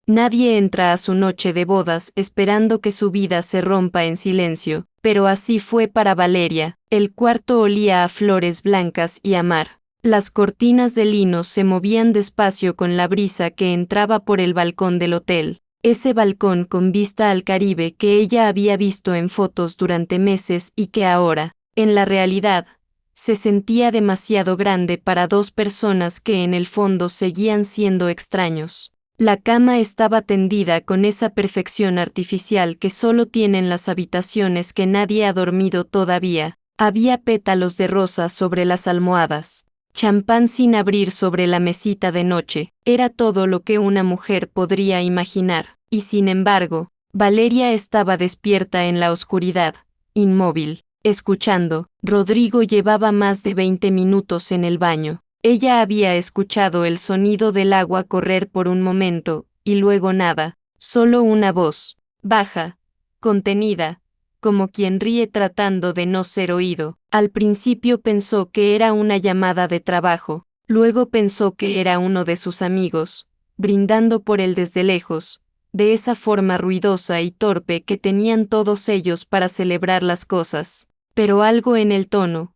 Nadie entra a su noche de bodas esperando que su vida se rompa en silencio, pero así fue para Valeria. El cuarto olía a flores blancas y a mar. Las cortinas de lino se movían despacio con la brisa que entraba por el balcón del hotel. Ese balcón con vista al Caribe que ella había visto en fotos durante meses y que ahora, en la realidad, se sentía demasiado grande para dos personas que en el fondo seguían siendo extraños. La cama estaba tendida con esa perfección artificial que solo tienen las habitaciones que nadie ha dormido todavía. Había pétalos de rosa sobre las almohadas. Champán sin abrir sobre la mesita de noche. Era todo lo que una mujer podría imaginar. Y sin embargo, Valeria estaba despierta en la oscuridad, inmóvil, escuchando. Rodrigo llevaba más de 20 minutos en el baño. Ella había escuchado el sonido del agua correr por un momento, y luego nada, solo una voz, baja, contenida, como quien ríe tratando de no ser oído. Al principio pensó que era una llamada de trabajo, luego pensó que era uno de sus amigos, brindando por él desde lejos, de esa forma ruidosa y torpe que tenían todos ellos para celebrar las cosas. Pero algo en el tono,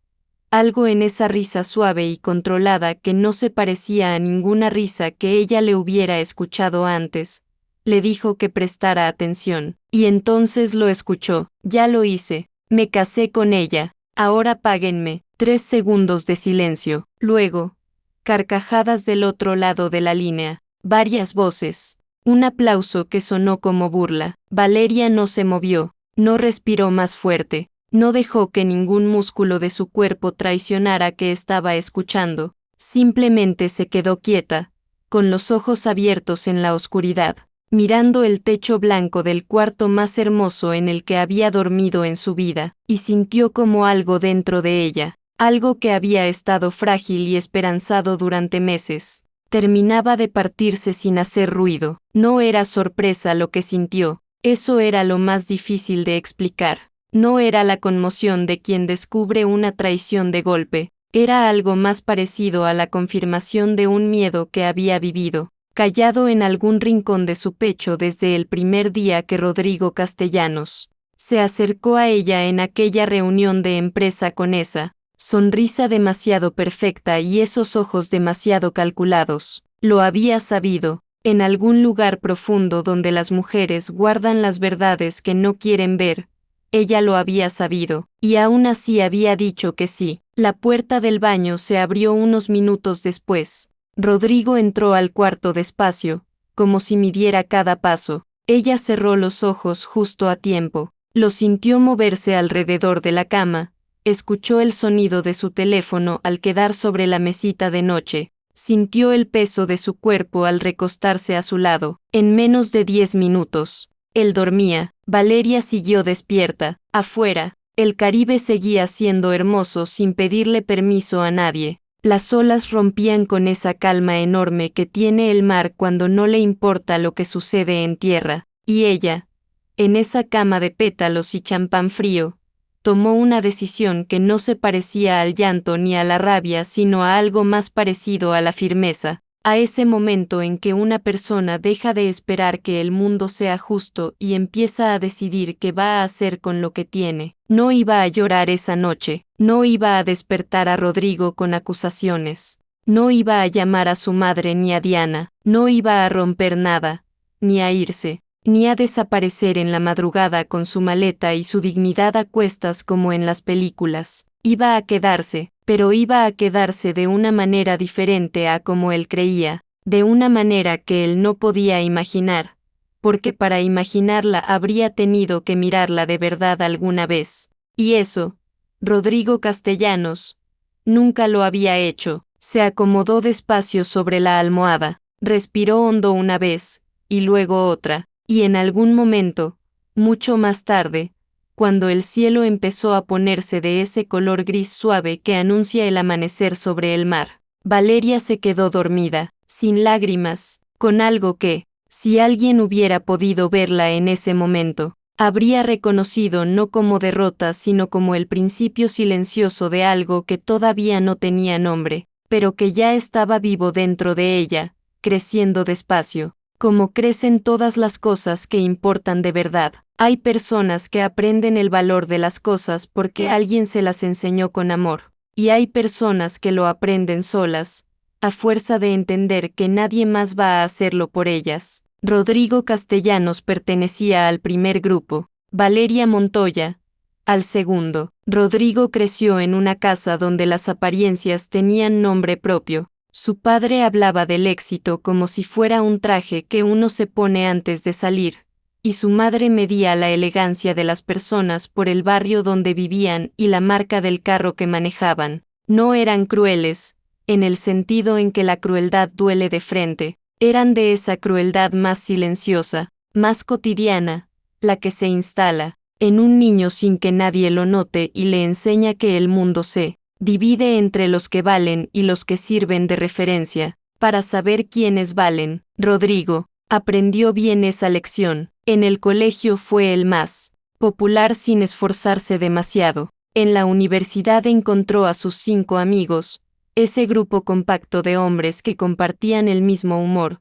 algo en esa risa suave y controlada que no se parecía a ninguna risa que ella le hubiera escuchado antes, le dijo que prestara atención. Y entonces lo escuchó. Ya lo hice. Me casé con ella. Ahora páguenme. 3 segundos de silencio. Luego, carcajadas del otro lado de la línea. Varias voces. Un aplauso que sonó como burla. Valeria no se movió. No respiró más fuerte. No dejó que ningún músculo de su cuerpo traicionara que estaba escuchando. Simplemente se quedó quieta, con los ojos abiertos en la oscuridad, mirando el techo blanco del cuarto más hermoso en el que había dormido en su vida, y sintió como algo dentro de ella, algo que había estado frágil y esperanzado durante meses, terminaba de partirse sin hacer ruido. No era sorpresa lo que sintió, eso era lo más difícil de explicar. No era la conmoción de quien descubre una traición de golpe, era algo más parecido a la confirmación de un miedo que había vivido, callado en algún rincón de su pecho desde el primer día que Rodrigo Castellanos se acercó a ella en aquella reunión de empresa con esa sonrisa demasiado perfecta y esos ojos demasiado calculados. Lo había sabido, en algún lugar profundo donde las mujeres guardan las verdades que no quieren ver. Ella lo había sabido, y aún así había dicho que sí. La puerta del baño se abrió unos minutos después. Rodrigo entró al cuarto despacio, como si midiera cada paso. Ella cerró los ojos justo a tiempo. Lo sintió moverse alrededor de la cama. Escuchó el sonido de su teléfono al quedar sobre la mesita de noche. Sintió el peso de su cuerpo al recostarse a su lado. En menos de 10 minutos. Él dormía. Valeria siguió despierta. Afuera, el Caribe seguía siendo hermoso sin pedirle permiso a nadie. Las olas rompían con esa calma enorme que tiene el mar cuando no le importa lo que sucede en tierra. Y ella, en esa cama de pétalos y champán frío, tomó una decisión que no se parecía al llanto ni a la rabia, sino a algo más parecido a la firmeza. A ese momento en que una persona deja de esperar que el mundo sea justo y empieza a decidir qué va a hacer con lo que tiene. No iba a llorar esa noche, no iba a despertar a Rodrigo con acusaciones, no iba a llamar a su madre ni a Diana, no iba a romper nada, ni a irse, ni a desaparecer en la madrugada con su maleta y su dignidad a cuestas como en las películas. Iba a quedarse, pero iba a quedarse de una manera diferente a como él creía, de una manera que él no podía imaginar, porque para imaginarla habría tenido que mirarla de verdad alguna vez. Y eso, Rodrigo Castellanos, nunca lo había hecho. Se acomodó despacio sobre la almohada, respiró hondo una vez, y luego otra, y en algún momento, mucho más tarde, cuando el cielo empezó a ponerse de ese color gris suave que anuncia el amanecer sobre el mar, Valeria se quedó dormida, sin lágrimas, con algo que, si alguien hubiera podido verla en ese momento, habría reconocido no como derrota sino como el principio silencioso de algo que todavía no tenía nombre, pero que ya estaba vivo dentro de ella, creciendo despacio, como crecen todas las cosas que importan de verdad. Hay personas que aprenden el valor de las cosas porque alguien se las enseñó con amor, y hay personas que lo aprenden solas, a fuerza de entender que nadie más va a hacerlo por ellas. Rodrigo Castellanos pertenecía al primer grupo, Valeria Montoya al segundo. Rodrigo creció en una casa donde las apariencias tenían nombre propio. Su padre hablaba del éxito como si fuera un traje que uno se pone antes de salir, y su madre medía la elegancia de las personas por el barrio donde vivían y la marca del carro que manejaban. No eran crueles, en el sentido en que la crueldad duele de frente, eran de esa crueldad más silenciosa, más cotidiana, la que se instala en un niño sin que nadie lo note y le enseña que el mundo se divide entre los que valen y los que sirven de referencia, para saber quiénes valen. Rodrigo aprendió bien esa lección. En el colegio fue el más popular sin esforzarse demasiado. En la universidad encontró a sus 5 amigos, ese grupo compacto de hombres que compartían el mismo humor,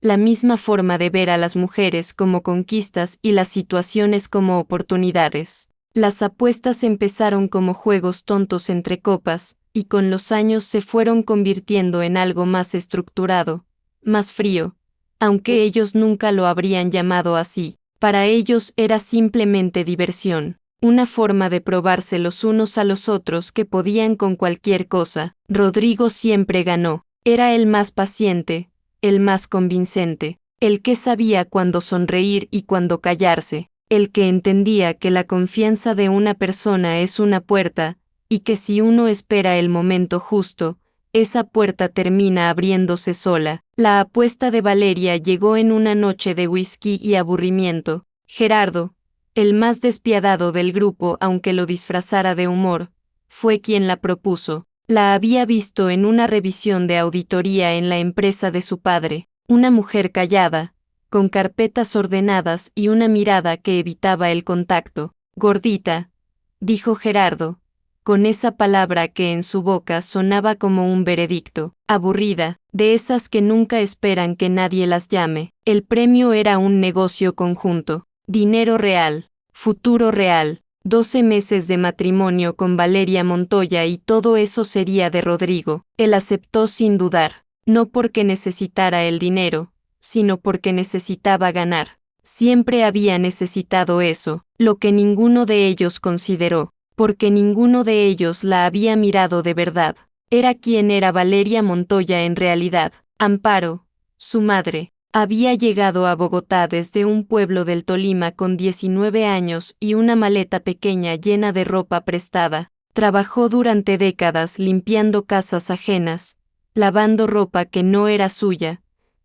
la misma forma de ver a las mujeres como conquistas y las situaciones como oportunidades. Las apuestas empezaron como juegos tontos entre copas, y con los años se fueron convirtiendo en algo más estructurado, más frío, aunque ellos nunca lo habrían llamado así. Para ellos era simplemente diversión, una forma de probarse los unos a los otros que podían con cualquier cosa. Rodrigo siempre ganó. Era el más paciente, el más convincente, el que sabía cuándo sonreír y cuándo callarse, el que entendía que la confianza de una persona es una puerta, y que si uno espera el momento justo, esa puerta termina abriéndose sola. La apuesta de Valeria llegó en una noche de whisky y aburrimiento. Gerardo, el más despiadado del grupo aunque lo disfrazara de humor, fue quien la propuso. La había visto en una revisión de auditoría en la empresa de su padre, una mujer callada, con carpetas ordenadas y una mirada que evitaba el contacto. Gordita, dijo Gerardo, con esa palabra que en su boca sonaba como un veredicto. Aburrida, de esas que nunca esperan que nadie las llame. El premio era un negocio conjunto, dinero real, futuro real. 12 meses de matrimonio con Valeria Montoya y todo eso sería de Rodrigo. Él aceptó sin dudar, no porque necesitara el dinero, sino porque necesitaba ganar. Siempre había necesitado eso, lo que ninguno de ellos consideró, porque ninguno de ellos la había mirado de verdad. Era quien era Valeria Montoya en realidad. Amparo, su madre, había llegado a Bogotá desde un pueblo del Tolima con 19 años y una maleta pequeña llena de ropa prestada. Trabajó durante décadas limpiando casas ajenas, lavando ropa que no era suya,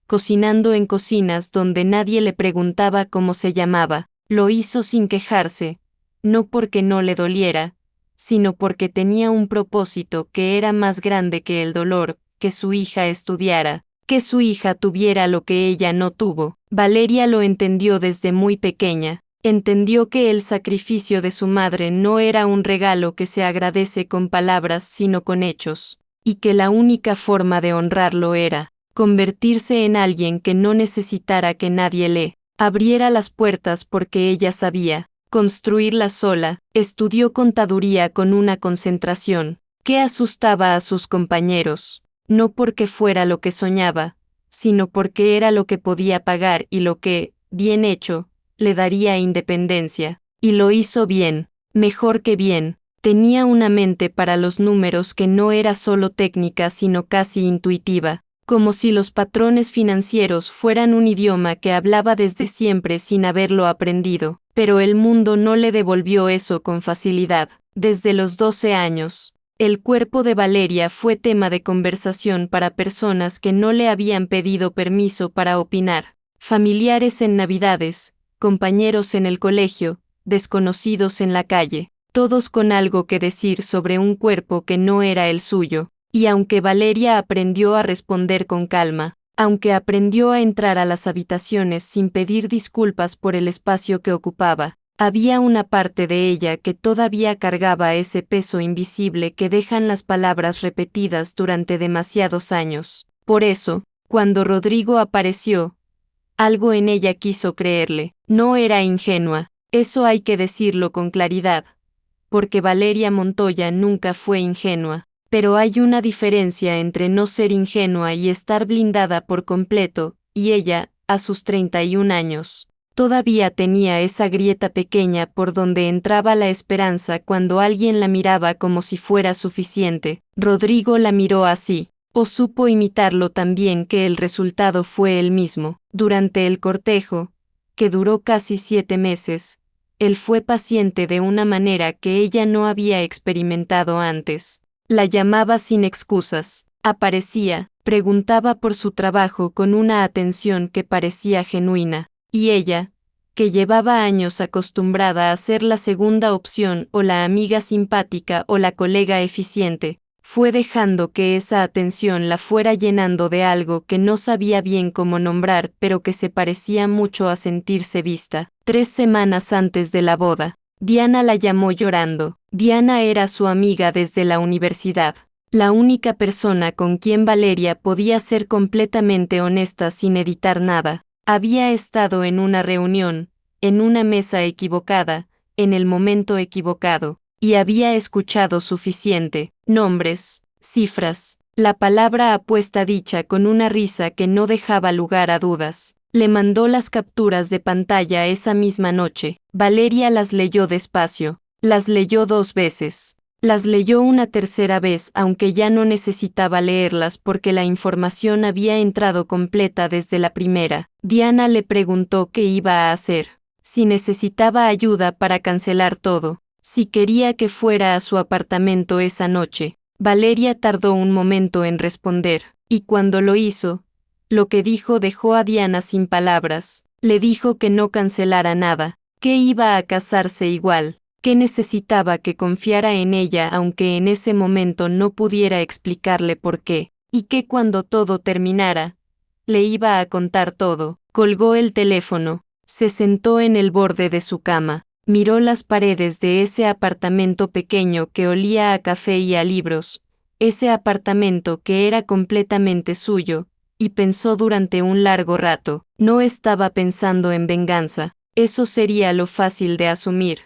cocinando en cocinas donde nadie le preguntaba cómo se llamaba. Lo hizo sin quejarse, no porque no le doliera, sino porque tenía un propósito que era más grande que el dolor, que su hija estudiara, que su hija tuviera lo que ella no tuvo. Valeria lo entendió desde muy pequeña. Entendió que el sacrificio de su madre no era un regalo que se agradece con palabras sino con hechos, y que la única forma de honrarlo era convertirse en alguien que no necesitara que nadie le abriera las puertas porque ella sabía construirlas sola. Estudió contaduría con una concentración que asustaba a sus compañeros. No porque fuera lo que soñaba, sino porque era lo que podía pagar y lo que, bien hecho, le daría independencia. Y lo hizo bien, mejor que bien. Tenía una mente para los números que no era solo técnica sino casi intuitiva, como si los patrones financieros fueran un idioma que hablaba desde siempre sin haberlo aprendido. Pero el mundo no le devolvió eso con facilidad. Desde los 12 años. El cuerpo de Valeria fue tema de conversación para personas que no le habían pedido permiso para opinar. Familiares en Navidades, compañeros en el colegio, desconocidos en la calle, todos con algo que decir sobre un cuerpo que no era el suyo. Y aunque Valeria aprendió a responder con calma, aunque aprendió a entrar a las habitaciones sin pedir disculpas por el espacio que ocupaba, había una parte de ella que todavía cargaba ese peso invisible que dejan las palabras repetidas durante demasiados años. Por eso, cuando Rodrigo apareció, Algo en ella quiso creerle. No era ingenua. Eso hay que decirlo con claridad. Porque Valeria Montoya nunca fue ingenua. Pero hay una diferencia entre no ser ingenua y estar blindada por completo, y ella, a sus 31 años, todavía tenía esa grieta pequeña por donde entraba la esperanza cuando alguien la miraba como si fuera suficiente. Rodrigo la miró así, o supo imitarlo tan bien que el resultado fue el mismo. Durante el cortejo, que duró casi 7 meses, él fue paciente de una manera que ella no había experimentado antes. La llamaba sin excusas, aparecía, preguntaba por su trabajo con una atención que parecía genuina, y ella, que llevaba años acostumbrada a ser la segunda opción o la amiga simpática o la colega eficiente, fue dejando que esa atención la fuera llenando de algo que no sabía bien cómo nombrar, pero que se parecía mucho a sentirse vista. 3 semanas antes de la boda, Diana la llamó llorando. Diana era su amiga desde la universidad, la única persona con quien Valeria podía ser completamente honesta sin editar nada. Había estado en una reunión, en una mesa equivocada, en el momento equivocado, y había escuchado suficiente, nombres, cifras, la palabra apuesta dicha con una risa que no dejaba lugar a dudas. Le mandó las capturas de pantalla esa misma noche. Valeria las leyó despacio, las leyó 2 veces. Las leyó una tercera vez aunque ya no necesitaba leerlas porque la información había entrado completa desde la primera. Diana le preguntó qué iba a hacer, si necesitaba ayuda para cancelar todo, si quería que fuera a su apartamento esa noche. Valeria tardó un momento en responder, y cuando lo hizo, lo que dijo dejó a Diana sin palabras. Le dijo que no cancelara nada, que iba a casarse igual, que necesitaba que confiara en ella aunque en ese momento no pudiera explicarle por qué, y que cuando todo terminara, le iba a contar todo. Colgó el teléfono, se sentó en el borde de su cama, miró las paredes de ese apartamento pequeño que olía a café y a libros, ese apartamento que era completamente suyo, y pensó durante un largo rato. No estaba pensando en venganza, eso sería lo fácil de asumir.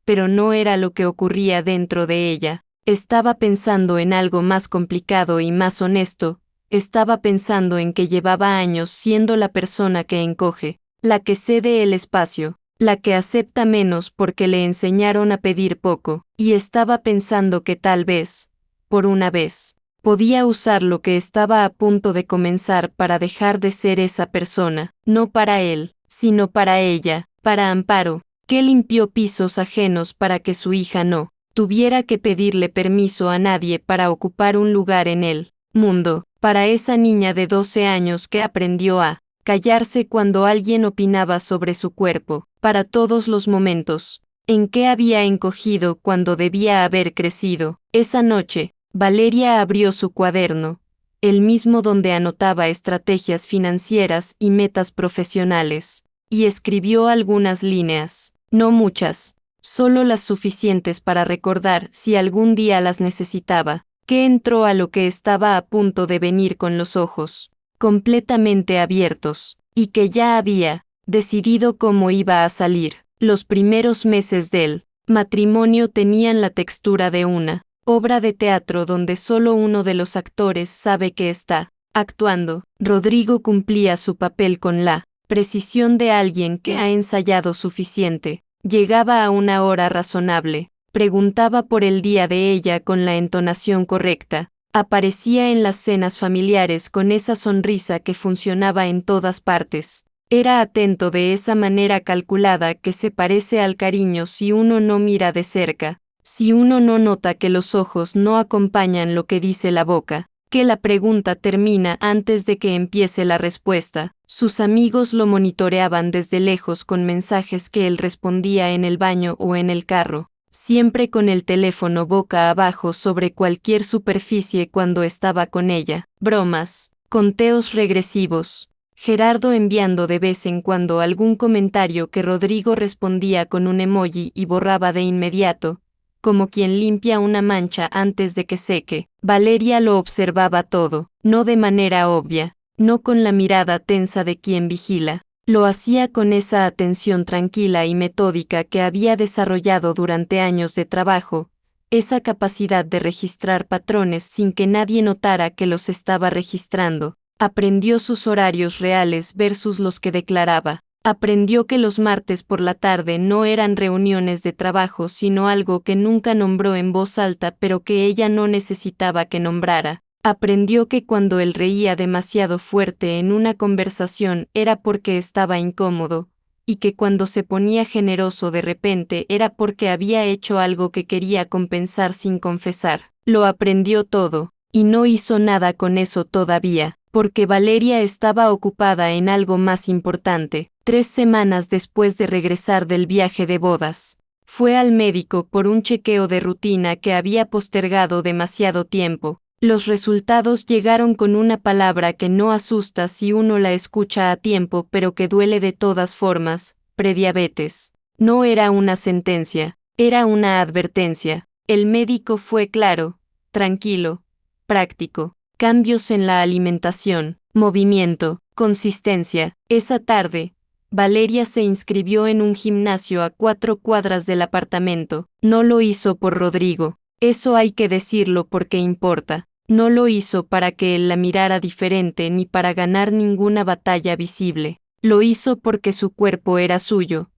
Pero no era lo que ocurría dentro de ella. Estaba pensando en algo más complicado y más honesto. Estaba pensando en que llevaba años siendo la persona que encoge, la que cede el espacio, la que acepta menos porque le enseñaron a pedir poco, y estaba pensando que tal vez, por una vez, podía usar lo que estaba a punto de comenzar para dejar de ser esa persona, no para él, sino para ella, para Amparo, que limpió pisos ajenos para que su hija no tuviera que pedirle permiso a nadie para ocupar un lugar en el mundo, para esa niña de 12 años que aprendió a callarse cuando alguien opinaba sobre su cuerpo, para todos los momentos en que había encogido cuando debía haber crecido. Esa noche, Valeria abrió su cuaderno, el mismo donde anotaba estrategias financieras y metas profesionales, y escribió algunas líneas, no muchas, solo las suficientes para recordar si algún día las necesitaba, que entró a lo que estaba a punto de venir con los ojos completamente abiertos, y que ya había decidido cómo iba a salir. Los primeros meses del matrimonio tenían la textura de una obra de teatro donde solo uno de los actores sabe que está actuando. Rodrigo cumplía su papel con la precisión de alguien que ha ensayado suficiente. Llegaba a una hora razonable, preguntaba por el día de ella con la entonación correcta, aparecía en las cenas familiares con esa sonrisa que funcionaba en todas partes. Era atento de esa manera calculada que se parece al cariño si uno no mira de cerca. Si uno no nota que los ojos no acompañan lo que dice la boca, que la pregunta termina antes de que empiece la respuesta. Sus amigos lo monitoreaban desde lejos con mensajes que él respondía en el baño o en el carro, siempre con el teléfono boca abajo sobre cualquier superficie cuando estaba con ella. Bromas, conteos regresivos. Gerardo enviando de vez en cuando algún comentario que Rodrigo respondía con un emoji y borraba de inmediato, como quien limpia una mancha antes de que seque. Valeria lo observaba todo, no de manera obvia, no con la mirada tensa de quien vigila. Lo hacía con esa atención tranquila y metódica que había desarrollado durante años de trabajo, esa capacidad de registrar patrones sin que nadie notara que los estaba registrando. Aprendió sus horarios reales versus los que declaraba. Aprendió que los martes por la tarde no eran reuniones de trabajo sino algo que nunca nombró en voz alta pero que ella no necesitaba que nombrara. Aprendió que cuando él reía demasiado fuerte en una conversación era porque estaba incómodo, y que cuando se ponía generoso de repente era porque había hecho algo que quería compensar sin confesar. Lo aprendió todo, y no hizo nada con eso todavía, porque Valeria estaba ocupada en algo más importante. 3 semanas después de regresar del viaje de bodas, fue al médico por un chequeo de rutina que había postergado demasiado tiempo. Los resultados llegaron con una palabra que no asusta si uno la escucha a tiempo pero que duele de todas formas: prediabetes. No era una sentencia, era una advertencia. El médico fue claro, tranquilo, práctico. Cambios en la alimentación, movimiento, consistencia. Esa tarde, Valeria se inscribió en un gimnasio a 4 cuadras del apartamento. No lo hizo por Rodrigo, eso hay que decirlo porque importa. No lo hizo para que él la mirara diferente ni para ganar ninguna batalla visible. Lo hizo porque su cuerpo era suyo,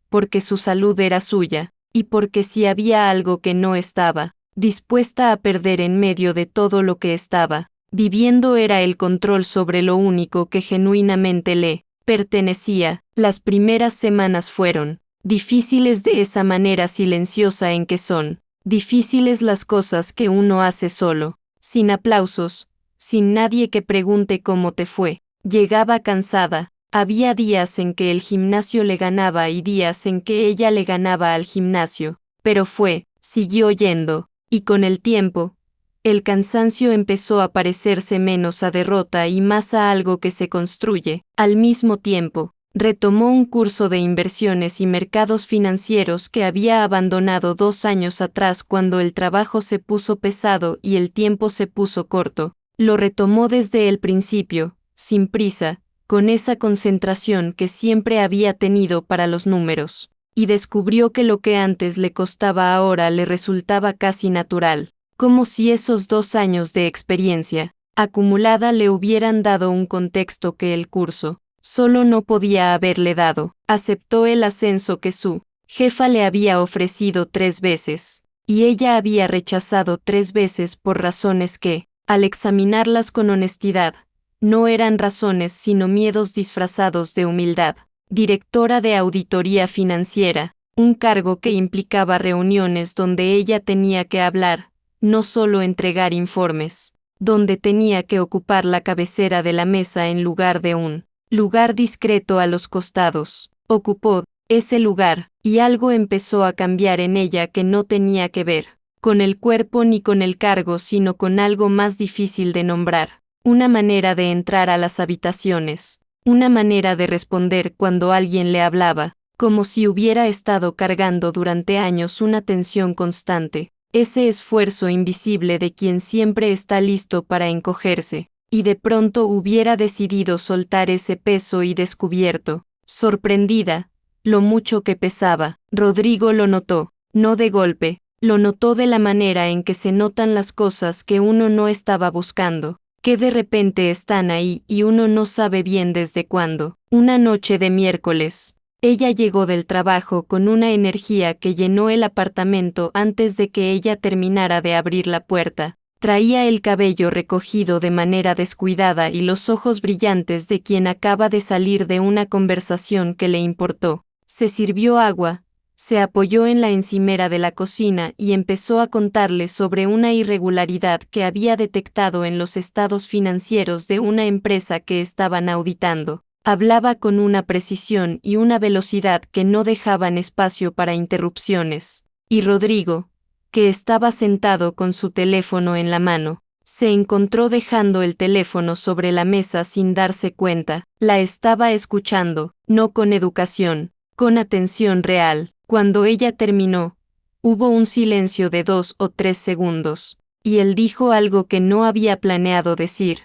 porque su salud era suya, y porque si había algo que no estaba dispuesta a perder en medio de todo lo que estaba viviendo era el control sobre lo único que genuinamente le pertenecía. Las primeras semanas fueron difíciles de esa manera silenciosa en que son difíciles las cosas que uno hace solo, sin aplausos, sin nadie que pregunte cómo te fue. Llegaba cansada, había días en que el gimnasio le ganaba y días en que ella le ganaba al gimnasio, pero siguió yendo, y con el tiempo, el cansancio empezó a parecerse menos a derrota y más a algo que se construye. Al mismo tiempo, retomó un curso de inversiones y mercados financieros que había abandonado 2 años atrás cuando el trabajo se puso pesado y el tiempo se puso corto. Lo retomó desde el principio, sin prisa, con esa concentración que siempre había tenido para los números, y descubrió que lo que antes le costaba ahora le resultaba casi natural, como si esos 2 años de experiencia acumulada le hubieran dado un contexto que el curso solo no podía haberle dado. Aceptó el ascenso que su jefa le había ofrecido 3 veces, y ella había rechazado 3 veces por razones que, al examinarlas con honestidad, no eran razones sino miedos disfrazados de humildad. Directora de auditoría financiera, un cargo que implicaba reuniones donde ella tenía que hablar, no solo entregar informes, donde tenía que ocupar la cabecera de la mesa en lugar de un lugar discreto a los costados. Ocupó ese lugar, y algo empezó a cambiar en ella que no tenía que ver con el cuerpo ni con el cargo sino con algo más difícil de nombrar, una manera de entrar a las habitaciones, una manera de responder cuando alguien le hablaba, como si hubiera estado cargando durante años una tensión constante, ese esfuerzo invisible de quien siempre está listo para encogerse, y de pronto hubiera decidido soltar ese peso y descubierto, sorprendida, lo mucho que pesaba. Rodrigo lo notó, no de golpe, lo notó de la manera en que se notan las cosas que uno no estaba buscando, que de repente están ahí y uno no sabe bien desde cuándo. Una noche de miércoles, ella llegó del trabajo con una energía que llenó el apartamento antes de que ella terminara de abrir la puerta. Traía el cabello recogido de manera descuidada y los ojos brillantes de quien acaba de salir de una conversación que le importó. Se sirvió agua, se apoyó en la encimera de la cocina y empezó a contarle sobre una irregularidad que había detectado en los estados financieros de una empresa que estaban auditando. Hablaba con una precisión y una velocidad que no dejaban espacio para interrupciones. Y Rodrigo, que estaba sentado con su teléfono en la mano, se encontró dejando el teléfono sobre la mesa sin darse cuenta. La estaba escuchando, no con educación, con atención real. Cuando ella terminó, hubo un silencio de 2 o 3 segundos, y él dijo algo que no había planeado decir.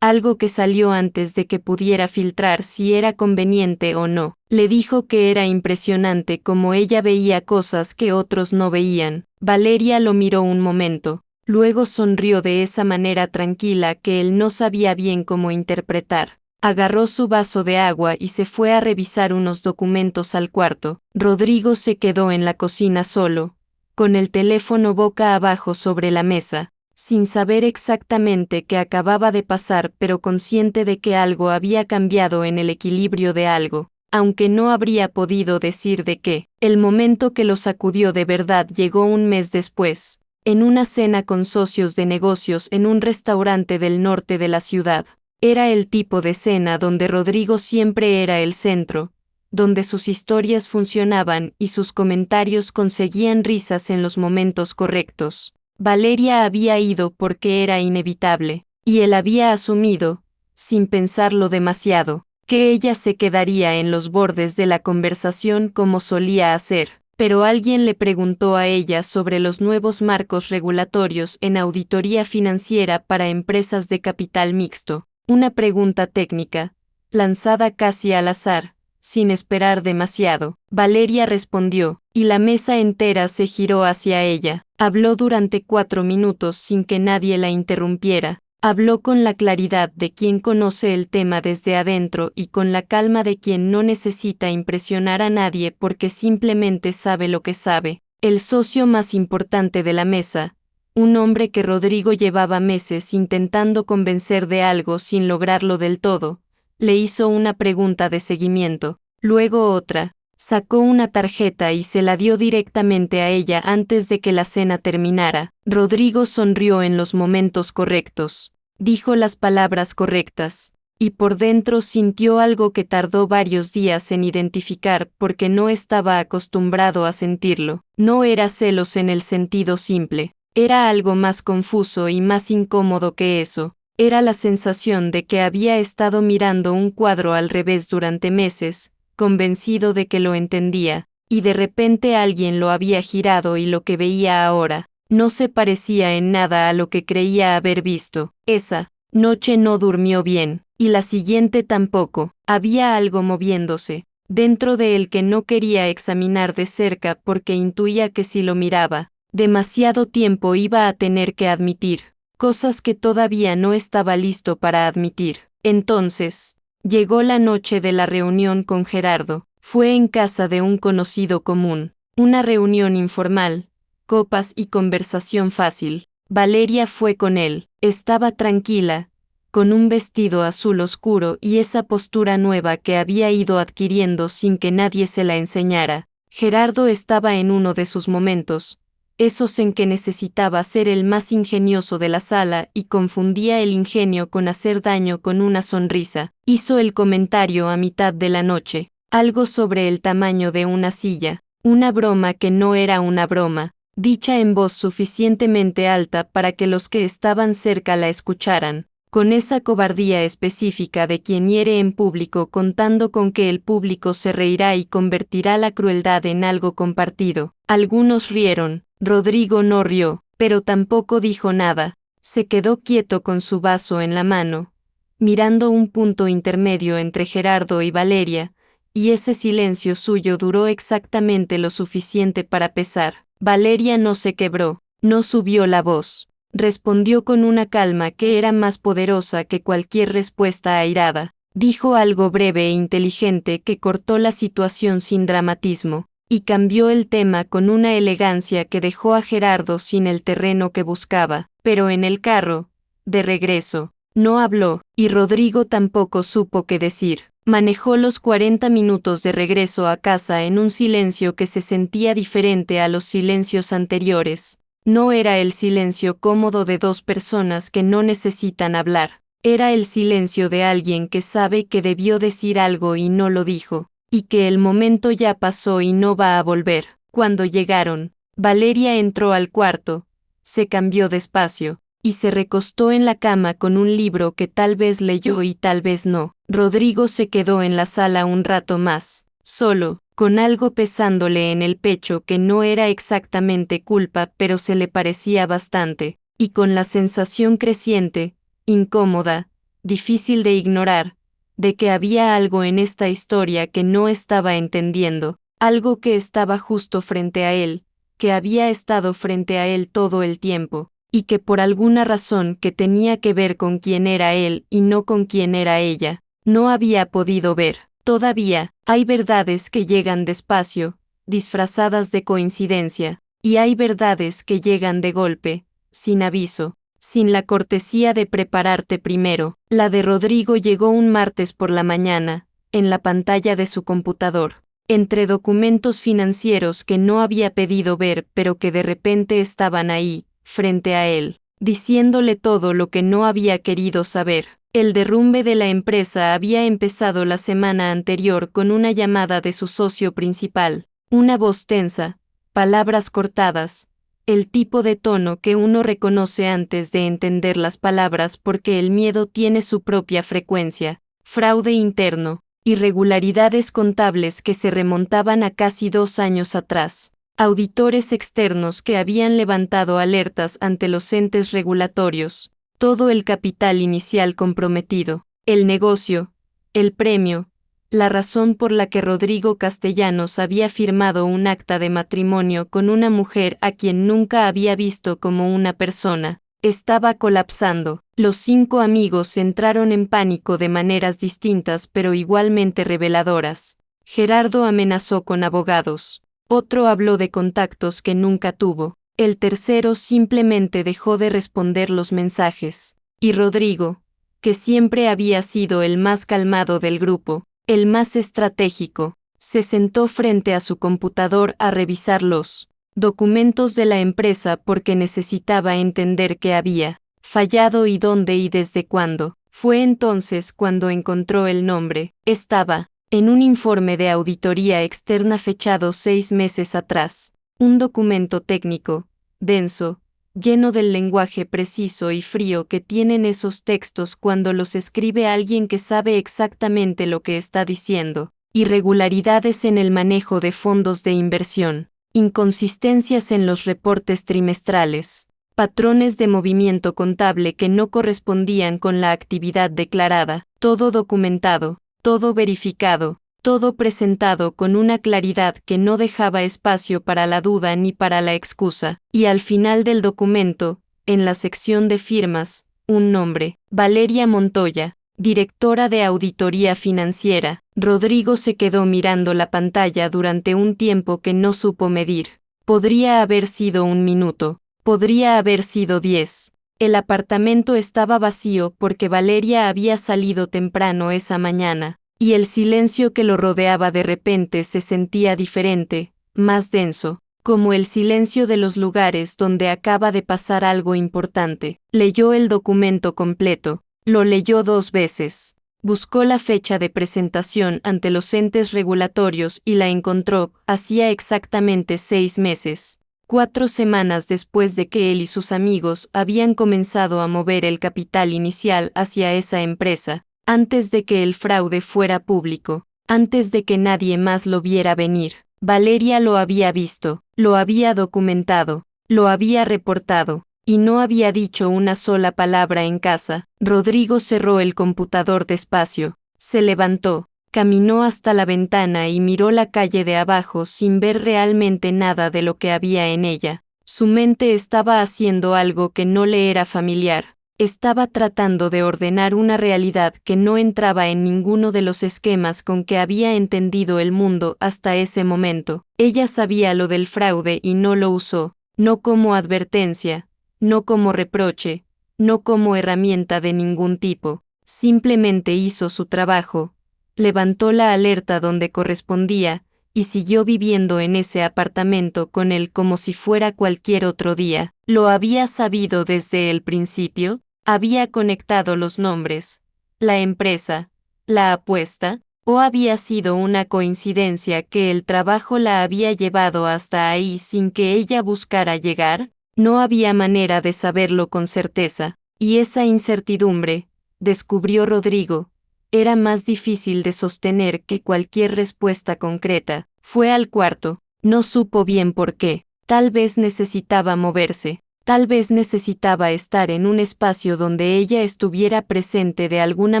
algo que salió antes de que pudiera filtrar si era conveniente o no. Le dijo que era impresionante cómo ella veía cosas que otros no veían. Valeria lo miró un momento. Luego sonrió de esa manera tranquila que él no sabía bien cómo interpretar. Agarró su vaso de agua y se fue a revisar unos documentos al cuarto. Rodrigo se quedó en la cocina solo, con el teléfono boca abajo sobre la mesa, sin saber exactamente qué acababa de pasar, pero consciente de que algo había cambiado en el equilibrio de algo, aunque no habría podido decir de qué. El momento que lo sacudió de verdad llegó un mes después, en una cena con socios de negocios en un restaurante del norte de la ciudad. Era el tipo de cena donde Rodrigo siempre era el centro, donde sus historias funcionaban y sus comentarios conseguían risas en los momentos correctos. Valeria había ido porque era inevitable, y él había asumido, sin pensarlo demasiado, que ella se quedaría en los bordes de la conversación como solía hacer. Pero alguien le preguntó a ella sobre los nuevos marcos regulatorios en auditoría financiera para empresas de capital mixto, una pregunta técnica, lanzada casi al azar, sin esperar demasiado. Valeria respondió, y la mesa entera se giró hacia ella. Habló durante 4 minutos sin que nadie la interrumpiera. Habló con la claridad de quien conoce el tema desde adentro y con la calma de quien no necesita impresionar a nadie porque simplemente sabe lo que sabe. El socio más importante de la mesa, un hombre que Rodrigo llevaba meses intentando convencer de algo sin lograrlo del todo, le hizo una pregunta de seguimiento, luego otra. Sacó una tarjeta y se la dio directamente a ella antes de que la cena terminara. Rodrigo sonrió en los momentos correctos, dijo las palabras correctas, y por dentro sintió algo que tardó varios días en identificar porque no estaba acostumbrado a sentirlo. No era celos en el sentido simple, era algo más confuso y más incómodo que eso. Era la sensación de que había estado mirando un cuadro al revés durante meses, convencido de que lo entendía, y de repente alguien lo había girado y lo que veía ahora no se parecía en nada a lo que creía haber visto. Esa noche no durmió bien, y la siguiente tampoco. Había algo moviéndose dentro de él que no quería examinar de cerca porque intuía que si lo miraba demasiado tiempo iba a tener que admitir cosas que todavía no estaba listo para admitir. Entonces, llegó la noche de la reunión con Gerardo. Fue en casa de un conocido común. Una reunión informal, copas y conversación fácil. Valeria fue con él. Estaba tranquila, con un vestido azul oscuro y esa postura nueva que había ido adquiriendo sin que nadie se la enseñara. Gerardo estaba en uno de sus momentos, esos en que necesitaba ser el más ingenioso de la sala y confundía el ingenio con hacer daño con una sonrisa. Hizo el comentario a mitad de la noche, algo sobre el tamaño de una silla, una broma que no era una broma, dicha en voz suficientemente alta para que los que estaban cerca la escucharan, con esa cobardía específica de quien hiere en público contando con que el público se reirá y convertirá la crueldad en algo compartido. Algunos rieron. Rodrigo no rió, pero tampoco dijo nada. Se quedó quieto con su vaso en la mano, mirando un punto intermedio entre Gerardo y Valeria, y ese silencio suyo duró exactamente lo suficiente para pesar. Valeria no se quebró, no subió la voz. Respondió con una calma que era más poderosa que cualquier respuesta airada. Dijo algo breve e inteligente que cortó la situación sin dramatismo, y cambió el tema con una elegancia que dejó a Gerardo sin el terreno que buscaba. Pero en el carro, de regreso, no habló, y Rodrigo tampoco supo qué decir. Manejó los 40 minutos de regreso a casa en un silencio que se sentía diferente a los silencios anteriores. No era el silencio cómodo de dos personas que no necesitan hablar. Era el silencio de alguien que sabe que debió decir algo y no lo dijo, y que el momento ya pasó y no va a volver. Cuando llegaron, Valeria entró al cuarto, se cambió despacio, y se recostó en la cama con un libro que tal vez leyó y tal vez no. Rodrigo se quedó en la sala un rato más, solo, con algo pesándole en el pecho que no era exactamente culpa pero se le parecía bastante, y con la sensación creciente, incómoda, difícil de ignorar, de que había algo en esta historia que no estaba entendiendo, algo que estaba justo frente a él, que había estado frente a él todo el tiempo, y que por alguna razón que tenía que ver con quién era él y no con quién era ella, no había podido ver. Todavía, hay verdades que llegan despacio, disfrazadas de coincidencia, y hay verdades que llegan de golpe, sin aviso, sin la cortesía de prepararte primero. La de Rodrigo llegó un martes por la mañana, en la pantalla de su computador, entre documentos financieros que no había pedido ver pero que de repente estaban ahí, frente a él, diciéndole todo lo que no había querido saber. El derrumbe de la empresa había empezado la semana anterior con una llamada de su socio principal, una voz tensa, palabras cortadas, el tipo de tono que uno reconoce antes de entender las palabras porque el miedo tiene su propia frecuencia, fraude interno, irregularidades contables que se remontaban a casi 2 años atrás, auditores externos que habían levantado alertas ante los entes regulatorios, todo el capital inicial comprometido, el negocio, el premio, la razón por la que Rodrigo Castellanos había firmado un acta de matrimonio con una mujer a quien nunca había visto como una persona, estaba colapsando. Los 5 amigos entraron en pánico de maneras distintas pero igualmente reveladoras. Gerardo amenazó con abogados. Otro habló de contactos que nunca tuvo. El tercero simplemente dejó de responder los mensajes. Y Rodrigo, que siempre había sido el más calmado del grupo, el más estratégico, se sentó frente a su computador a revisar los documentos de la empresa porque necesitaba entender qué había fallado y dónde y desde cuándo. Fue entonces cuando encontró el nombre. Estaba en un informe de auditoría externa fechado 6 meses atrás, un documento técnico, denso, lleno del lenguaje preciso y frío que tienen esos textos cuando los escribe alguien que sabe exactamente lo que está diciendo, irregularidades en el manejo de fondos de inversión, inconsistencias en los reportes trimestrales, patrones de movimiento contable que no correspondían con la actividad declarada, todo documentado, todo verificado, todo presentado con una claridad que no dejaba espacio para la duda ni para la excusa, y al final del documento, en la sección de firmas, un nombre, Valeria Montoya, directora de auditoría financiera. Rodrigo se quedó mirando la pantalla durante un tiempo que no supo medir. Podría haber sido 1 minuto, podría haber sido 10. El apartamento estaba vacío porque Valeria había salido temprano esa mañana, y el silencio que lo rodeaba de repente se sentía diferente, más denso, como el silencio de los lugares donde acaba de pasar algo importante. Leyó el documento completo, lo leyó 2 veces. Buscó la fecha de presentación ante los entes regulatorios y la encontró, hacía exactamente 6 meses. 4 semanas después de que él y sus amigos habían comenzado a mover el capital inicial hacia esa empresa, antes de que el fraude fuera público, antes de que nadie más lo viera venir. Valeria lo había visto, lo había documentado, lo había reportado, y no había dicho una sola palabra en casa. Rodrigo cerró el computador despacio, se levantó, caminó hasta la ventana y miró la calle de abajo sin ver realmente nada de lo que había en ella. Su mente estaba haciendo algo que no le era familiar. Estaba tratando de ordenar una realidad que no entraba en ninguno de los esquemas con que había entendido el mundo hasta ese momento. Ella sabía lo del fraude y no lo usó, no como advertencia, no como reproche, no como herramienta de ningún tipo. Simplemente hizo su trabajo, levantó la alerta donde correspondía, y siguió viviendo en ese apartamento con él como si fuera cualquier otro día. ¿Lo había sabido desde el principio? ¿Había conectado los nombres, la empresa, la apuesta? ¿O había sido una coincidencia que el trabajo la había llevado hasta ahí sin que ella buscara llegar? No había manera de saberlo con certeza, y esa incertidumbre, descubrió Rodrigo, era más difícil de sostener que cualquier respuesta concreta. Fue al cuarto, no supo bien por qué, tal vez necesitaba moverse. Tal vez necesitaba estar en un espacio donde ella estuviera presente de alguna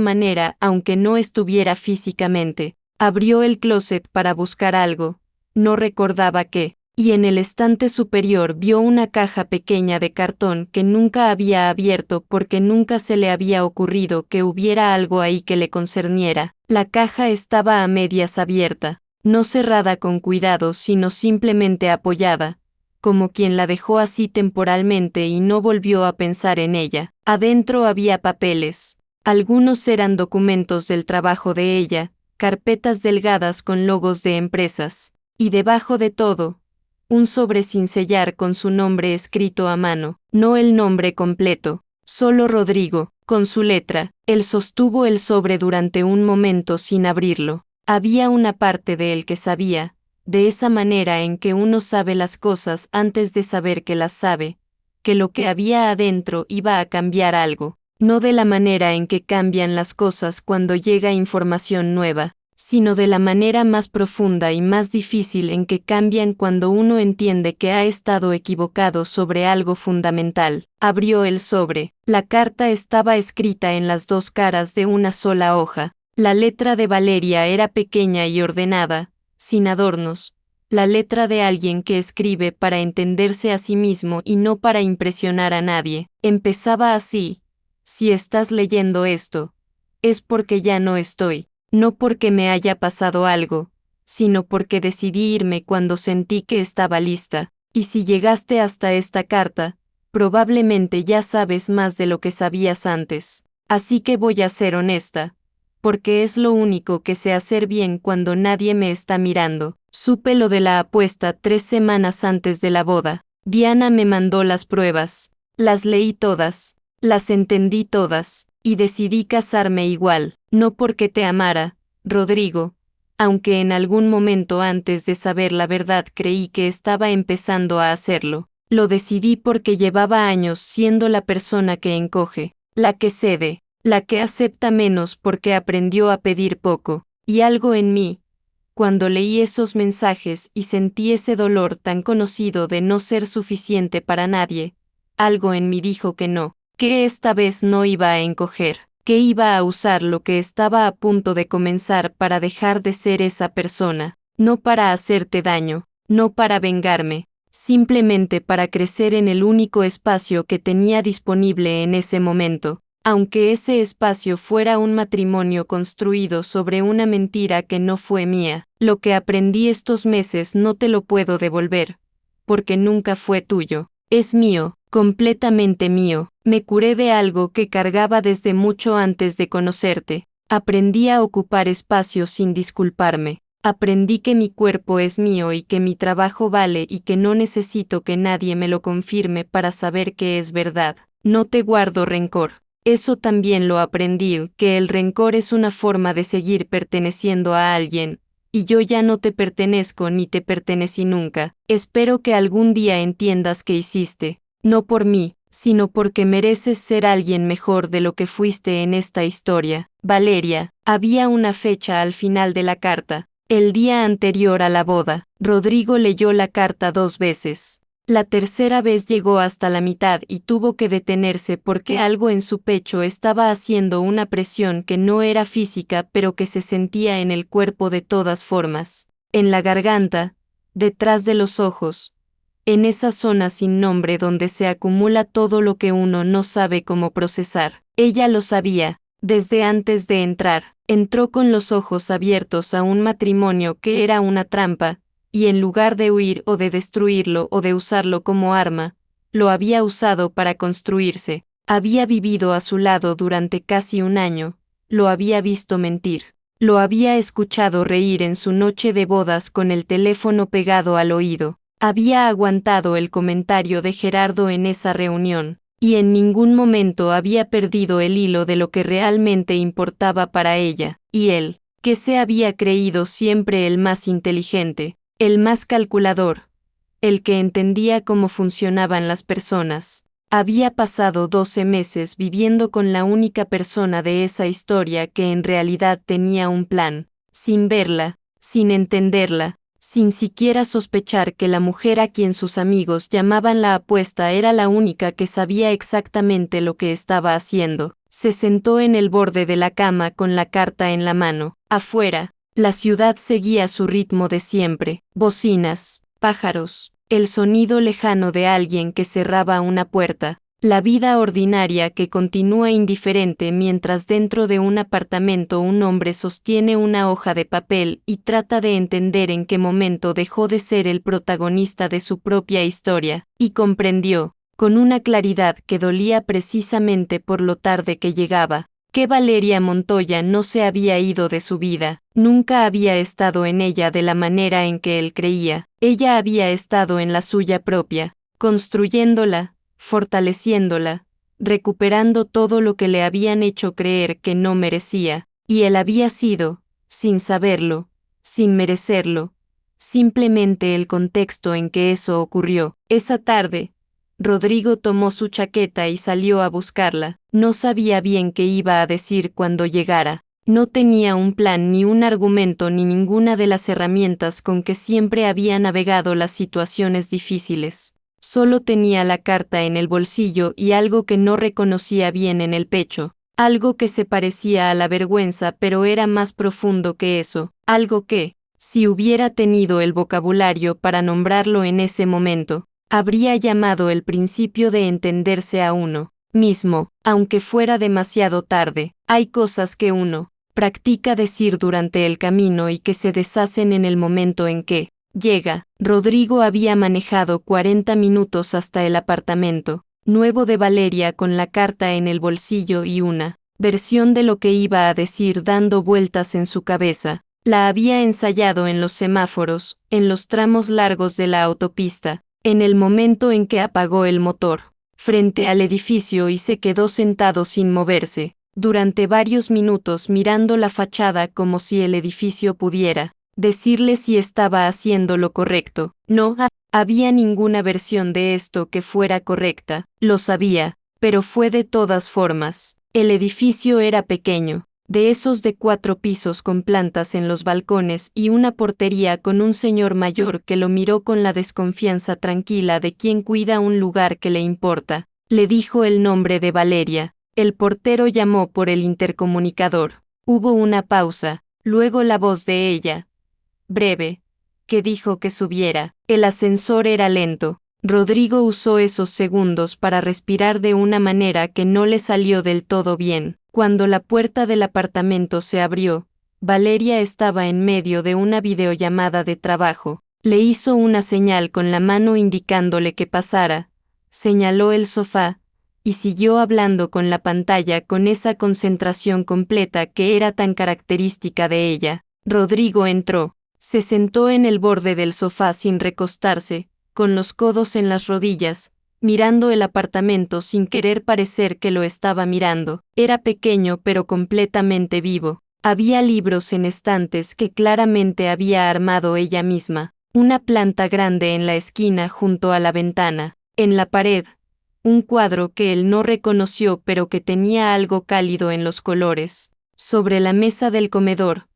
manera, aunque no estuviera físicamente. Abrió el closet para buscar algo. No recordaba qué. Y en el estante superior vio una caja pequeña de cartón que nunca había abierto porque nunca se le había ocurrido que hubiera algo ahí que le concerniera. La caja estaba a medias abierta, no cerrada con cuidado, sino simplemente apoyada, como quien la dejó así temporalmente y no volvió a pensar en ella. Adentro había papeles. Algunos eran documentos del trabajo de ella, carpetas delgadas con logos de empresas, y debajo de todo, un sobre sin sellar con su nombre escrito a mano, no el nombre completo, solo Rodrigo, con su letra. Él sostuvo el sobre durante un momento sin abrirlo. Había una parte de él que sabía, de esa manera en que uno sabe las cosas antes de saber que las sabe, que lo que había adentro iba a cambiar algo, no de la manera en que cambian las cosas cuando llega información nueva, sino de la manera más profunda y más difícil en que cambian cuando uno entiende que ha estado equivocado sobre algo fundamental. Abrió el sobre. La carta estaba escrita en las dos caras de una sola hoja. La letra de Valeria era pequeña y ordenada, sin adornos. La letra de alguien que escribe para entenderse a sí mismo y no para impresionar a nadie. Empezaba así: si estás leyendo esto, es porque ya no estoy. No porque me haya pasado algo, sino porque decidí irme cuando sentí que estaba lista. Y si llegaste hasta esta carta, probablemente ya sabes más de lo que sabías antes. Así que voy a ser honesta, porque es lo único que sé hacer bien cuando nadie me está mirando. Supe lo de la apuesta 3 semanas antes de la boda. Diana me mandó las pruebas. Las leí todas, las entendí todas, y decidí casarme igual. No porque te amara, Rodrigo, aunque en algún momento antes de saber la verdad creí que estaba empezando a hacerlo. Lo decidí porque llevaba años siendo la persona que encoge, la que cede, la que acepta menos porque aprendió a pedir poco, y algo en mí, cuando leí esos mensajes y sentí ese dolor tan conocido de no ser suficiente para nadie, algo en mí dijo que no, que esta vez no iba a encoger, que iba a usar lo que estaba a punto de comenzar para dejar de ser esa persona, no para hacerte daño, no para vengarme, simplemente para crecer en el único espacio que tenía disponible en ese momento, aunque ese espacio fuera un matrimonio construido sobre una mentira que no fue mía. Lo que aprendí estos meses no te lo puedo devolver, porque nunca fue tuyo, es mío, completamente mío. Me curé de algo que cargaba desde mucho antes de conocerte. Aprendí a ocupar espacio sin disculparme. Aprendí que mi cuerpo es mío y que mi trabajo vale y que no necesito que nadie me lo confirme para saber que es verdad. No te guardo rencor. Eso también lo aprendí, que el rencor es una forma de seguir perteneciendo a alguien, y yo ya no te pertenezco ni te pertenecí nunca. Espero que algún día entiendas que hiciste, no por mí, sino porque mereces ser alguien mejor de lo que fuiste en esta historia. Valeria. Había una fecha al final de la carta, el día anterior a la boda. Rodrigo leyó la carta 2 veces. La tercera vez llegó hasta la mitad y tuvo que detenerse porque algo en su pecho estaba haciendo una presión que no era física pero que se sentía en el cuerpo de todas formas, en la garganta, detrás de los ojos, en esa zona sin nombre donde se acumula todo lo que uno no sabe cómo procesar. Ella lo sabía, desde antes de entrar. Entró con los ojos abiertos a un matrimonio que era una trampa, y en lugar de huir o de destruirlo o de usarlo como arma, lo había usado para construirse. Había vivido a su lado durante casi un año, lo había visto mentir, lo había escuchado reír en su noche de bodas con el teléfono pegado al oído, había aguantado el comentario de Gerardo en esa reunión, y en ningún momento había perdido el hilo de lo que realmente importaba para ella, y él, que se había creído siempre el más inteligente, el más calculador, el que entendía cómo funcionaban las personas. Había pasado 12 meses viviendo con la única persona de esa historia que en realidad tenía un plan, sin verla, sin entenderla, sin siquiera sospechar que la mujer a quien sus amigos llamaban la apuesta era la única que sabía exactamente lo que estaba haciendo. Se sentó en el borde de la cama con la carta en la mano. Afuera, la ciudad seguía su ritmo de siempre: bocinas, pájaros, el sonido lejano de alguien que cerraba una puerta. La vida ordinaria que continúa indiferente mientras dentro de un apartamento un hombre sostiene una hoja de papel y trata de entender en qué momento dejó de ser el protagonista de su propia historia, y comprendió, con una claridad que dolía precisamente por lo tarde que llegaba, que Valeria Montoya no se había ido de su vida, nunca había estado en ella de la manera en que él creía. Ella había estado en la suya propia, construyéndola, fortaleciéndola, recuperando todo lo que le habían hecho creer que no merecía, y él había sido, sin saberlo, sin merecerlo, simplemente el contexto en que eso ocurrió. Esa tarde, Rodrigo tomó su chaqueta y salió a buscarla. No sabía bien qué iba a decir cuando llegara. No tenía un plan ni un argumento ni ninguna de las herramientas con que siempre había navegado las situaciones difíciles. Solo tenía la carta en el bolsillo y algo que no reconocía bien en el pecho, algo que se parecía a la vergüenza pero era más profundo que eso, algo que, si hubiera tenido el vocabulario para nombrarlo en ese momento, habría llamado el principio de entenderse a uno mismo, aunque fuera demasiado tarde. Hay cosas que uno practica decir durante el camino y que se deshacen en el momento en que llega. Rodrigo había manejado 40 minutos hasta el apartamento nuevo de Valeria con la carta en el bolsillo y una versión de lo que iba a decir dando vueltas en su cabeza. La había ensayado en los semáforos, en los tramos largos de la autopista, en el momento en que apagó el motor, frente al edificio y se quedó sentado sin moverse, durante varios minutos mirando la fachada como si el edificio pudiera decirle si estaba haciendo lo correcto. No había ninguna versión de esto que fuera correcta, lo sabía, pero fue de todas formas. El edificio era pequeño, de esos de 4 pisos con plantas en los balcones y una portería con un señor mayor que lo miró con la desconfianza tranquila de quien cuida un lugar que le importa. Le dijo el nombre de Valeria. El portero llamó por el intercomunicador. Hubo una pausa, luego la voz de ella, breve, que dijo que subiera. El ascensor era lento. Rodrigo usó esos segundos para respirar de una manera que no le salió del todo bien. Cuando la puerta del apartamento se abrió, Valeria estaba en medio de una videollamada de trabajo. Le hizo una señal con la mano indicándole que pasara, señaló el sofá, y siguió hablando con la pantalla con esa concentración completa que era tan característica de ella. Rodrigo entró. Se sentó en el borde del sofá sin recostarse, con los codos en las rodillas, mirando el apartamento sin querer parecer que lo estaba mirando. Era pequeño pero completamente vivo. Había libros en estantes que claramente había armado ella misma. Una planta grande en la esquina junto a la ventana. En la pared, un cuadro que él no reconoció pero que tenía algo cálido en los colores. Sobre la mesa del comedor,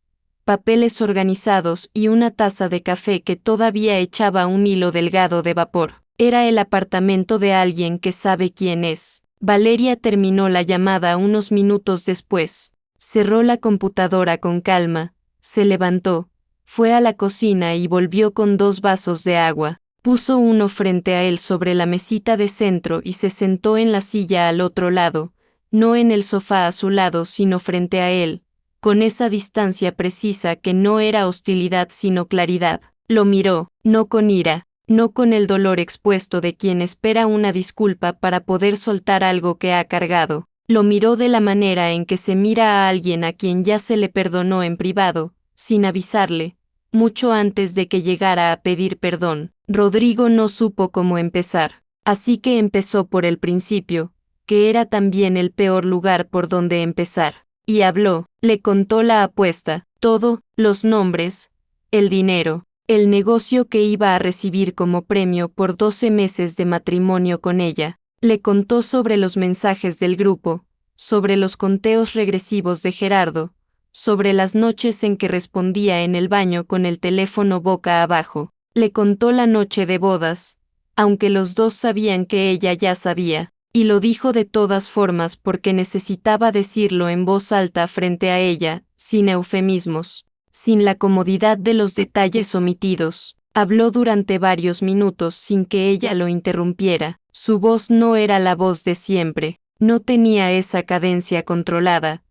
papeles organizados y una taza de café que todavía echaba un hilo delgado de vapor. Era el apartamento de alguien que sabe quién es. Valeria terminó la llamada unos minutos después. Cerró la computadora con calma, se levantó, fue a la cocina y volvió con 2 vasos de agua. Puso uno frente a él sobre la mesita de centro y se sentó en la silla al otro lado, no en el sofá a su lado sino frente a él, con esa distancia precisa que no era hostilidad sino claridad. Lo miró, no con ira, no con el dolor expuesto de quien espera una disculpa para poder soltar algo que ha cargado. Lo miró de la manera en que se mira a alguien a quien ya se le perdonó en privado, sin avisarle, mucho antes de que llegara a pedir perdón. Rodrigo no supo cómo empezar, así que empezó por el principio, que era también el peor lugar por donde empezar. Y habló, le contó la apuesta, todo, los nombres, el dinero, el negocio que iba a recibir como premio por 12 meses de matrimonio con ella. Le contó sobre los mensajes del grupo, sobre los conteos regresivos de Gerardo, sobre las noches en que respondía en el baño con el teléfono boca abajo. Le contó la noche de bodas, aunque los dos sabían que ella ya sabía, y lo dijo de todas formas porque necesitaba decirlo en voz alta frente a ella, sin eufemismos, sin la comodidad de los detalles omitidos. Habló durante varios minutos sin que ella lo interrumpiera. Su voz no era la voz de siempre, no tenía esa cadencia controlada,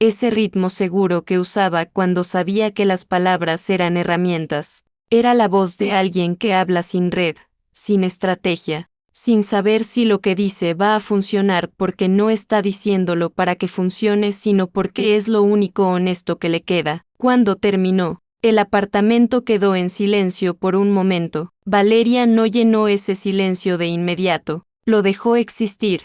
ese ritmo seguro que usaba cuando sabía que las palabras eran herramientas. Era la voz de alguien que habla sin red, sin estrategia, sin saber si lo que dice va a funcionar porque no está diciéndolo para que funcione sino porque es lo único honesto que le queda. Cuando terminó, el apartamento quedó en silencio por un momento. Valeria no llenó ese silencio de inmediato, lo dejó existir,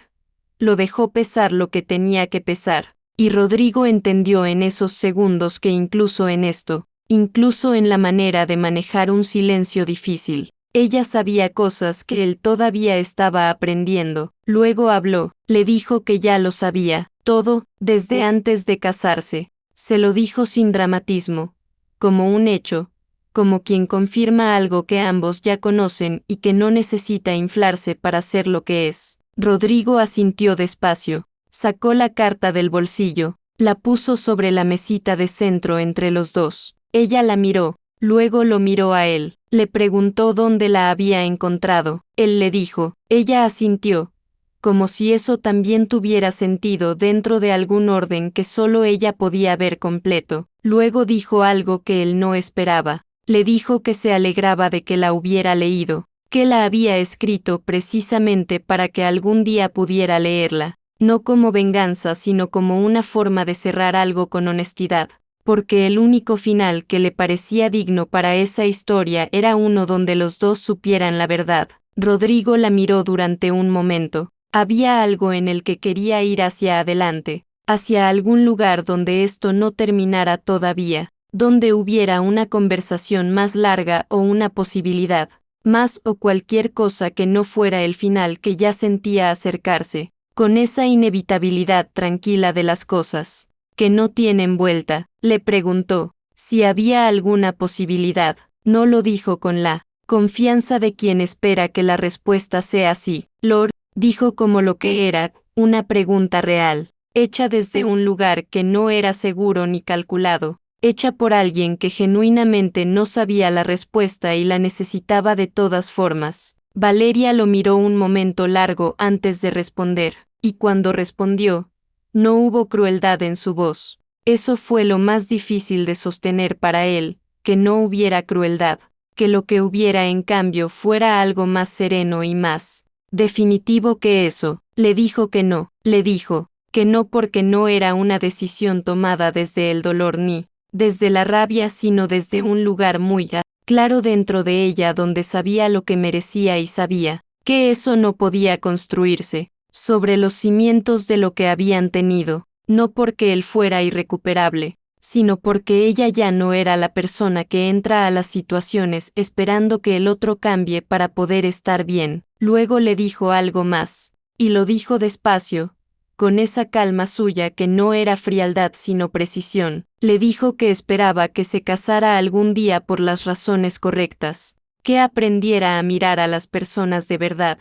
lo dejó pesar lo que tenía que pesar, y Rodrigo entendió en esos segundos que incluso en esto, incluso en la manera de manejar un silencio difícil, ella sabía cosas que él todavía estaba aprendiendo. Luego habló, le dijo que ya lo sabía, todo, desde antes de casarse. Se lo dijo sin dramatismo, como un hecho, como quien confirma algo que ambos ya conocen y que no necesita inflarse para ser lo que es. Rodrigo asintió despacio, sacó la carta del bolsillo, la puso sobre la mesita de centro entre los dos. Ella la miró, luego lo miró a él, le preguntó dónde la había encontrado. Él le dijo, ella asintió, como si eso también tuviera sentido dentro de algún orden que solo ella podía ver completo. Luego dijo algo que él no esperaba. Le dijo que se alegraba de que la hubiera leído, que la había escrito precisamente para que algún día pudiera leerla, no como venganza sino como una forma de cerrar algo con honestidad, porque el único final que le parecía digno para esa historia era uno donde los dos supieran la verdad. Rodrigo la miró durante un momento. Había algo en el que quería ir hacia adelante, hacia algún lugar donde esto no terminara todavía, donde hubiera una conversación más larga o una posibilidad, más o cualquier cosa que no fuera el final que ya sentía acercarse, con esa inevitabilidad tranquila de las cosas, que no tienen vuelta. Le preguntó si había alguna posibilidad. No lo dijo con la confianza de quien espera que la respuesta sea sí. Lord, dijo como lo que era, una pregunta real, hecha desde un lugar que no era seguro ni calculado, hecha por alguien que genuinamente no sabía la respuesta y la necesitaba de todas formas. Valeria lo miró un momento largo antes de responder, y cuando respondió, no hubo crueldad en su voz. Eso fue lo más difícil de sostener para él, que no hubiera crueldad, que lo que hubiera en cambio fuera algo más sereno y más definitivo que eso. Le dijo que no, le dijo que no porque no era una decisión tomada desde el dolor ni desde la rabia sino desde un lugar muy claro dentro de ella donde sabía lo que merecía y sabía que eso no podía construirse sobre los cimientos de lo que habían tenido, no porque él fuera irrecuperable, sino porque ella ya no era la persona que entra a las situaciones esperando que el otro cambie para poder estar bien. Luego le dijo algo más, y lo dijo despacio, con esa calma suya que no era frialdad sino precisión. Le dijo que esperaba que se casara algún día por las razones correctas, que aprendiera a mirar a las personas de verdad,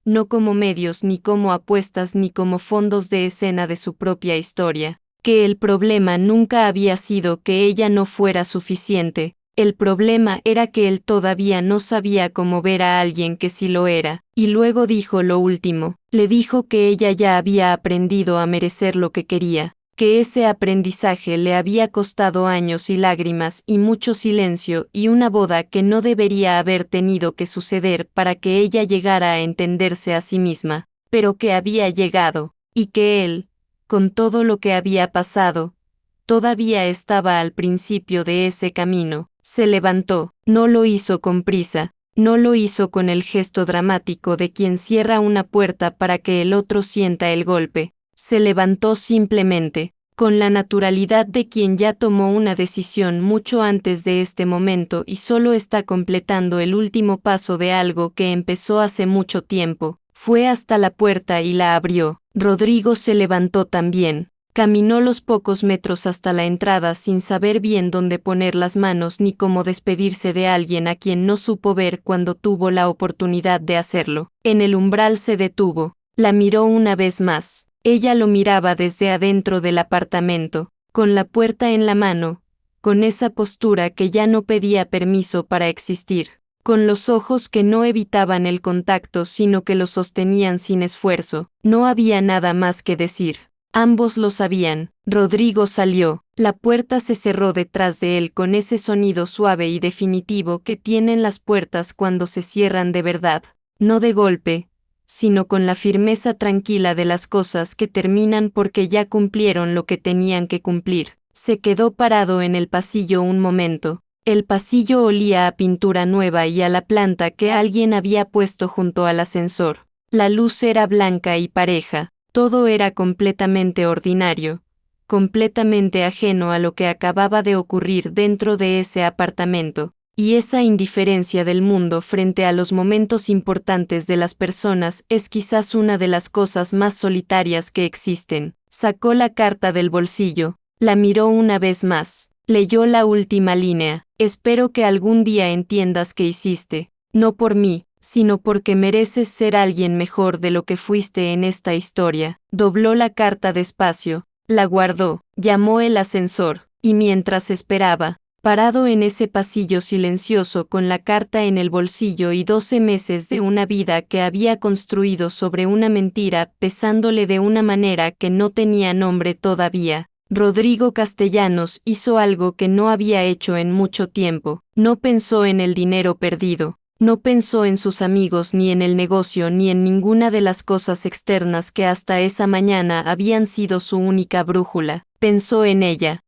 no como medios ni como apuestas ni como fondos de escena de su propia historia, que el problema nunca había sido que ella no fuera suficiente, el problema era que él todavía no sabía cómo ver a alguien que sí lo era, y luego dijo lo último, le dijo que ella ya había aprendido a merecer lo que quería, que ese aprendizaje le había costado años y lágrimas y mucho silencio y una boda que no debería haber tenido que suceder para que ella llegara a entenderse a sí misma, pero que había llegado, y que él, con todo lo que había pasado, todavía estaba al principio de ese camino. Se levantó, no lo hizo con prisa, no lo hizo con el gesto dramático de quien cierra una puerta para que el otro sienta el golpe. Se levantó simplemente, con la naturalidad de quien ya tomó una decisión mucho antes de este momento y solo está completando el último paso de algo que empezó hace mucho tiempo. Fue hasta la puerta y la abrió. Rodrigo se levantó también. Caminó los pocos metros hasta la entrada sin saber bien dónde poner las manos ni cómo despedirse de alguien a quien no supo ver cuando tuvo la oportunidad de hacerlo. En el umbral se detuvo. La miró una vez más. Ella lo miraba desde adentro del apartamento, con la puerta en la mano, con esa postura que ya no pedía permiso para existir, con los ojos que no evitaban el contacto sino que lo sostenían sin esfuerzo. No había nada más que decir. Ambos lo sabían. Rodrigo salió. La puerta se cerró detrás de él con ese sonido suave y definitivo que tienen las puertas cuando se cierran de verdad, no de golpe, sino con la firmeza tranquila de las cosas que terminan porque ya cumplieron lo que tenían que cumplir. Se quedó parado en el pasillo un momento. El pasillo olía a pintura nueva y a la planta que alguien había puesto junto al ascensor. La luz era blanca y pareja. Todo era completamente ordinario, completamente ajeno a lo que acababa de ocurrir dentro de ese apartamento, y esa indiferencia del mundo frente a los momentos importantes de las personas es quizás una de las cosas más solitarias que existen. Sacó la carta del bolsillo, la miró una vez más, leyó la última línea. Espero que algún día entiendas que hiciste, no por mí, sino porque mereces ser alguien mejor de lo que fuiste en esta historia. Dobló la carta despacio, la guardó, llamó el ascensor, y mientras esperaba, parado en ese pasillo silencioso con la carta en el bolsillo y 12 meses de una vida que había construido sobre una mentira pesándole de una manera que no tenía nombre todavía, Rodrigo Castellanos hizo algo que no había hecho en mucho tiempo. No pensó en el dinero perdido. No pensó en sus amigos ni en el negocio ni en ninguna de las cosas externas que hasta esa mañana habían sido su única brújula. Pensó en ella.